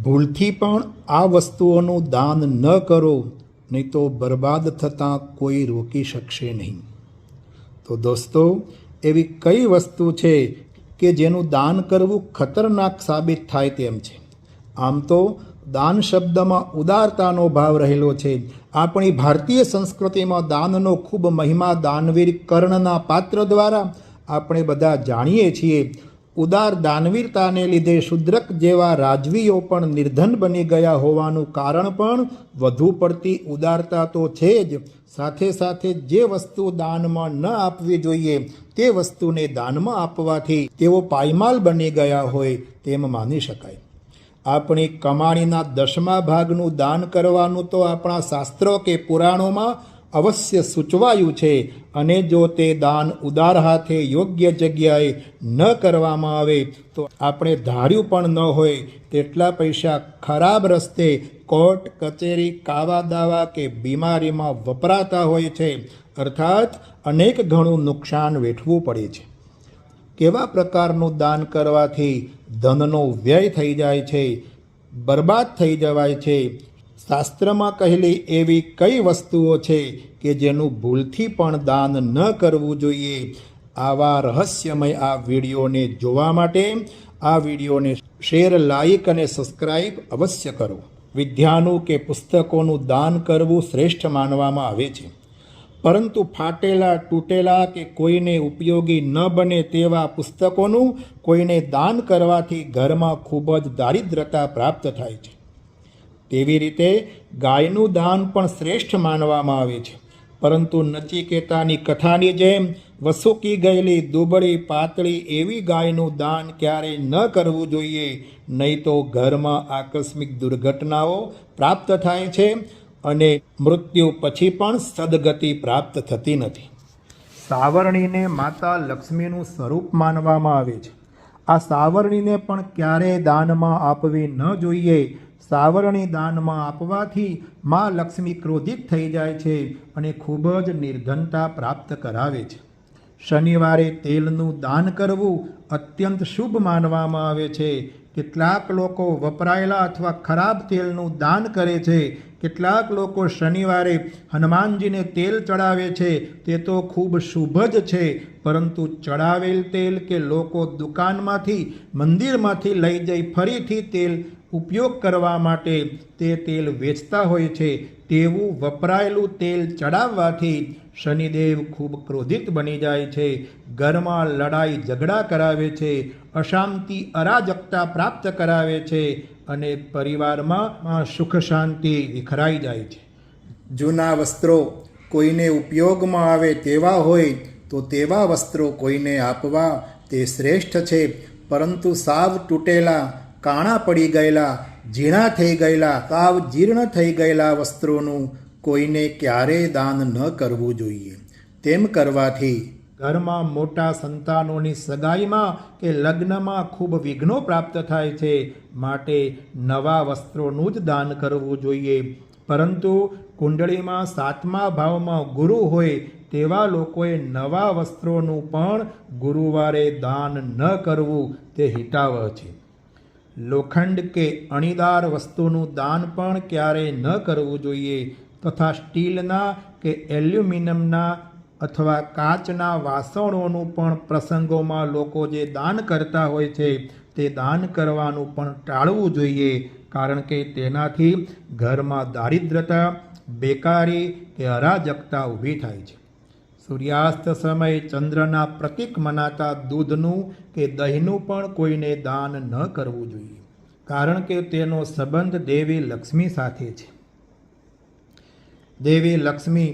ભૂલથી પણ આ વસ્તુઓનું દાન ન કરો, નહીં તો બરબાદ થતાં કોઈ રોકી શકશે નહીં. તો દોસ્તો, એવી કઈ વસ્તુ છે કે જેનું દાન કરવું ખતરનાક સાબિત થાય તેમ છે? આમ તો દાન શબ્દમાં ઉદારતાનો ભાવ રહેલો છે. આપણી ભારતીય સંસ્કૃતિમાં દાનનો ખૂબ મહિમા દાનવીર કર્ણના પાત્ર દ્વારા આપણે બધા જાણીએ છીએ. ઉદાર દાનવીરતાને લીધે શુદ્રક જેવા રાજવીઓ પણ નિર્ધન બની ગયા હોવાનું કારણ પણ વધુ પડતી ઉદારતા તો છે જ. સાથે સાથે જે વસ્તુ દાનમાં ન આપવી જોઈએ તે વસ્તુને દાનમાં આપવાથી તેઓ પાયમાલ બની ગયા હોય તેમ માની શકાય. આપણી કમાણીના 10મા ભાગનું દાન કરવાનું તો આપણા શાસ્ત્રો કે પુરાણોમાં અવશ્ય સૂચવાયું છે. અને જો તે દાન ઉદાર હાથે યોગ્ય જગ્યાએ ન કરવામાં આવે તો આપણે ધાર્યું પણ ન હોય તેટલા પૈસા ખરાબ રસ્તે કોર્ટ કચેરી કાવા દાવા કે બીમારીમાં વપરાતા હોય છે. અર્થાત અનેક ઘણું નુકસાન વેઠવું પડે છે. કેવા પ્રકારનું દાન કરવાથી ધનનો વ્યય થઈ જાય છે, બરબાદ થઈ જવાય છે? શાસ્ત્રમાં કહેલી એવી કઈ વસ્તુઓ છે કે જેનું ભૂલથી પણ દાન ન કરવું જોઈએ? આવા રહસ્યમય આ વિડીયોને જોવા માટે આ વિડીયોને શેર, લાઈક અને સબસ્ક્રાઈબ અવશ્ય કરો. વિદ્યાનું કે પુસ્તકોનું દાન કરવું શ્રેષ્ઠ માનવામાં આવે છે, પરંતુ ફાટેલા, તૂટેલા કે કોઈને ઉપયોગી ન બને તેવા પુસ્તકોનું કોઈને દાન કરવાથી ઘરમાં ખૂબ જ દારિદ્રતા પ્રાપ્ત થાય છે. તેવી રીતે ગાયનું દાન પણ શ્રેષ્ઠ માનવામાં આવે છે, પરંતુ નચિકેતાની કથાની જેમ વસુકી ગયેલી દુબળી પાતળી એવી ગાયનું દાન ક્યારેય ન કરવું જોઈએ, નહીં તો ઘરમાં આકસ્મિક દુર્ઘટનાઓ પ્રાપ્ત થાય છે અને મૃત્યુ પછી પણ સદગતિ પ્રાપ્ત થતી નથી. સાવરણીને માતા લક્ષ્મીનું સ્વરૂપ માનવામાં આવે છે. આ સાવરણીને પણ ક્યારેય દાનમાં આપવી ન જોઈએ. સાવરણી દાનમાં આપવાથી મા લક્ષ્મી ક્રોધિત થઈ જાય છે અને ખૂબ જ નિર્ધનતા પ્રાપ્ત કરાવે છે. શનિવારે તેલનું દાન કરવું અત્યંત શુભ માનવામાં આવે છે. કેટલાક લોકો વપરાયેલા અથવા ખરાબ તેલનું દાન કરે છે. કેટલાક લોકો શનિવારે હનુમાનજીને તેલ ચડાવે છે. તે તો ખૂબ શુભ જ છે, પરંતુ ચડાવેલ તેલ કે લોકો દુકાનમાંથી, મંદિરમાંથી લઈ જઈ ફરીથી તેલ ઉપયોગ કરવા માટે તે તેલ વેચતા હોય છે. તેવું વપરાયેલું તેલ ચડાવવાથી શનિદેવ ખૂબ ક્રોધિત બની જાય છે, ઘરમાં લડાઈ ઝઘડા કરાવે છે, અશાંતિ અરાજકતા પ્રાપ્ત કરાવે છે અને પરિવારમાં સુખ શાંતિ વિખરાઈ જાય છે. જૂના વસ્ત્રો કોઈને ઉપયોગમાં આવે તેવા હોય તો તેવા વસ્ત્રો કોઈને આપવા તે શ્રેષ્ઠ છે, પરંતુ સાવ તૂટેલા, કાણા પડી ગયેલા, ઝીણા થઈ ગયેલા, સાવ જીર્ણ થઈ ગયેલા વસ્ત્રોનું કોઈને ક્યારેય દાન ન કરવું જોઈએ. તેમ કરવાથી ઘરમાં મોટા સંતાનોની સગાઈમાં કે લગ્નમાં ખૂબ વિઘ્નો પ્રાપ્ત થાય છે. માટે નવા વસ્ત્રોનું જ દાન કરવું જોઈએ. પરંતુ કુંડળીમાં 7મા ભાવમાં ગુરુ હોય તેવા લોકોએ નવા વસ્ત્રોનું પણ ગુરુવારે દાન ન કરવું તે હિતાવહ છે. લોખંડ કે અણીદાર વસ્તુનું દાન પણ ક્યારેય ન કરવું જોઈએ, તથા સ્ટીલના કે એલ્યુમિનિયમના અથવા કાચના વાસણોનું પણ પ્રસંગોમાં લોકો જે દાન કરતા હોય છે તે દાન કરવાનું પણ ટાળવું જોઈએ, કારણ કે તેનાથી ઘરમાં દારિદ્રતા, બેકારી કે અરાજકતા ઊભી થાય છે. સૂર્યાસ્ત સમયે ચંદ્રના પ્રતીક મનાતા દૂધનું કે દહીંનું પણ કોઈને દાન ન કરવું જોઈએ, કારણ કે તેનો સંબંધ દેવી લક્ષ્મી સાથે છે. દેવી લક્ષ્મી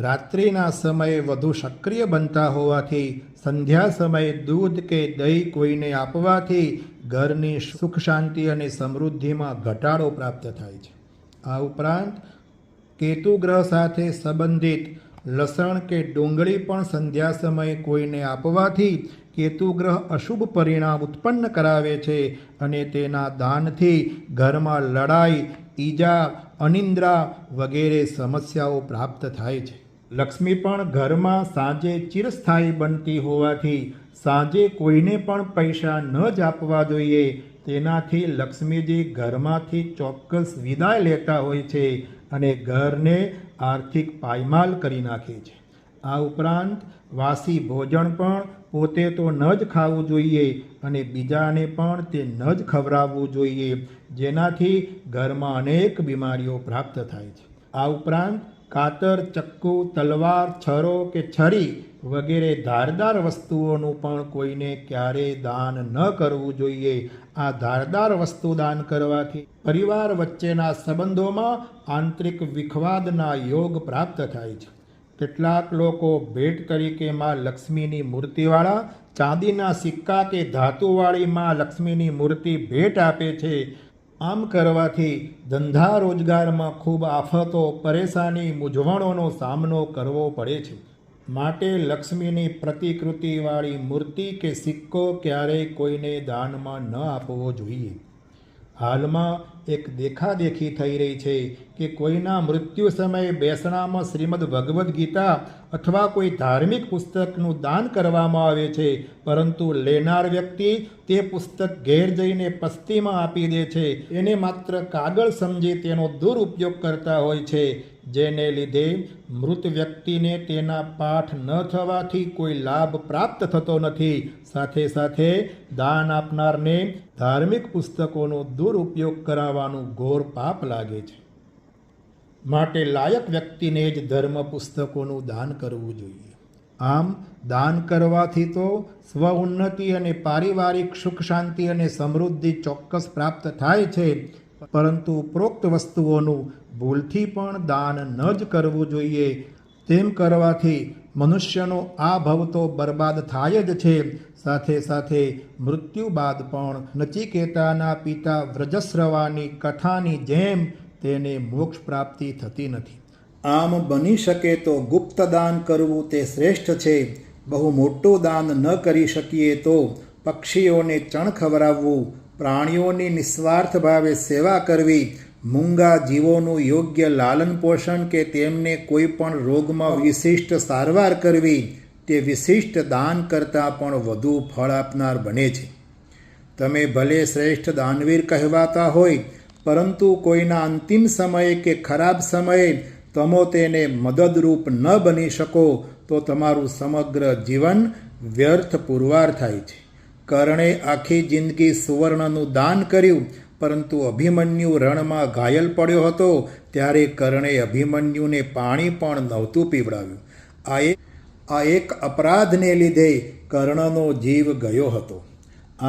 રાત્રિના સમયે વધુ સક્રિય બનતા હોવાથી સંધ્યા સમયે દૂધ કે દહીં કોઈને આપવાથી ઘરની સુખ શાંતિ અને સમૃદ્ધિમાં ઘટાડો પ્રાપ્ત થાય છે. આ ઉપરાંત કેતુ ગ્રહ સાથે સંબંધિત લસણ કે ડુંગળી પણ સંધ્યા સમયે કોઈને આપવાથી કેતુ ગ્રહ અશુભ પરિણામ ઉત્પન્ન કરાવે છે અને તેના દાનથી ઘરમાં લડાઈ, ઈજા, અનિદ્રા વગેરે સમસ્યાઓ પ્રાપ્ત થાય છે. લક્ષ્મી પણ ઘરમાં સાંજે ચિરસ્થાયી બનતી હોવાથી સાંજે કોઈને પણ પૈસા ન જ આપવા જોઈએ. તેનાથી લક્ષ્મીજી ઘરમાંથી ચોક્કસ વિદાય લેતા હોય છે અને ઘરને આર્થિક પાયમાલ કરી નાખે છે. આ ઉપરાંત વાસી ભોજન પણ પોતે તો ન જ ખાવું જોઈએ અને બીજાને પણ તે ન જ ખવડાવવું જોઈએ, જેનાથી ઘરમાં અનેક બીમારીઓ પ્રાપ્ત થાય છે. આ ઉપરાંત કાતર, ચક્કુ, તલવાર, છરો કે છરી વગેરે ધારદાર વસ્તુઓનું પણ કોઈને ક્યારેય દાન ન કરવું જોઈએ. આ ધારદાર વસ્તુ દાન કરવાથી પરિવાર વચ્ચેના સંબંધોમાં આંતરિક વિખવાદના યોગ પ્રાપ્ત થાય છે. કેટલાક લોકો ભેટ તરીકે માં લક્ષ્મીની મૂર્તિવાળા ચાંદીના સિક્કા કે ધાતુવાળી માં લક્ષ્મીની મૂર્તિ ભેટ આપે છે. આમ કરવાથી ધંધા રોજગારમાં ખૂબ આફતો, પરેશાની, મૂંઝવણોનો સામનો કરવો પડે છે. માટે લક્ષ્મીની પ્રતિકૃતિવાળી મૂર્તિ કે સિક્કો ક્યારેય કોઈને દાનમાં ન આપવો જોઈએ. હાલમાં એક દેખાદેખી થઈ રહી છે કે કોઈના મૃત્યુ સમયે બેસણામાં શ્રીમદ ભગવદ્ ગીતા અથવા કોઈ ધાર્મિક પુસ્તકનું દાન કરવામાં આવે છે, પરંતુ લેનાર વ્યક્તિ તે પુસ્તક ઘેર જઈને પસ્તીમાં આપી દે છે. એને માત્ર કાગળ સમજી તેનો દુરુપયોગ કરતા હોય છે, જેને લીધે મૃત વ્યક્તિને તેના પાઠ ન થવાથી કોઈ લાભ પ્રાપ્ત થતો નથી. સાથે સાથે દાન આપનારને ધાર્મિક પુસ્તકોનો દુરુપયોગ કરાવવાનું ઘોર પાપ લાગે છે. માટે લાયક વ્યક્તિને જ ધર્મ પુસ્તકોનું દાન કરવું જોઈએ. આમ દાન કરવાથી તો સ્વ ઉન્નતિ અને પારિવારિક સુખ શાંતિ અને સમૃદ્ધિ ચોક્કસ પ્રાપ્ત થાય છે, પરંતુ ઉપરોક્ત વસ્તુઓનું ભૂલથી પણ દાન ન જ કરવું જોઈએ. તેમ કરવાથી મનુષ્યનો આ ભવ તો બરબાદ થાય જ છે, સાથે સાથે મૃત્યુ બાદ પણ નચિકેતાના પિતા વ્રજસ્રવાની કથાની જેમ તેને મોક્ષ પ્રાપ્તિ થતી નથી. આમ બની શકે તો ગુપ્ત દાન કરવું તે શ્રેષ્ઠ છે. બહુ મોટું દાન ન કરી શકીએ તો પક્ષીઓને ચણ ખવડાવવું, પ્રાણીઓની નિસ્વાર્થ ભાવે સેવા કરવી, મૂંગા જીવોનું યોગ્ય લાલન પોષણ કે તેમને કોઈ પણ રોગમાં વિશિષ્ટ સારવાર કરવી, તે વિશિષ્ટ દાન કરતાં પણ વધુ ફળ આપનાર બને છે. તમે ભલે શ્રેષ્ઠ દાનવીર કહેવાતા હોય, પરંતુ કોઈના અંતિમ સમયે કે ખરાબ સમયે તમે તેને મદદરૂપ ન બની શકો તો તમારું સમગ્ર જીવન વ્યર્થ પુરવાર થાય છે. કર્ણે આખી જિંદગી સુવર્ણનું દાન કર્યું, પરંતુ અભિમન્યુ રણમાં ઘાયલ પડ્યો હતો ત્યારે કર્ણે અભિમન્યુને પાણી પણ નહોતું પીવડાવ્યું. આ એક અપરાધને લીધે કર્ણનો જીવ ગયો હતો.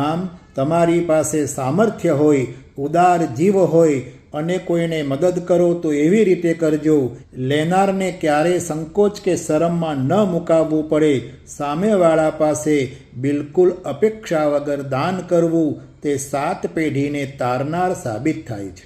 આમ તમારી પાસે સામર્થ્ય હોય, ઉદાર જીવ હોય અને કોઈને મદદ કરો તો એવી રીતે કરજો, લેનારને ક્યારેય સંકોચ કે શરમમાં ન મુકાવવું પડે. સામેવાળા પાસે બિલકુલ અપેક્ષા વગર દાન કરવું તે 7 પેઢીને તારનાર સાબિત થાય છે.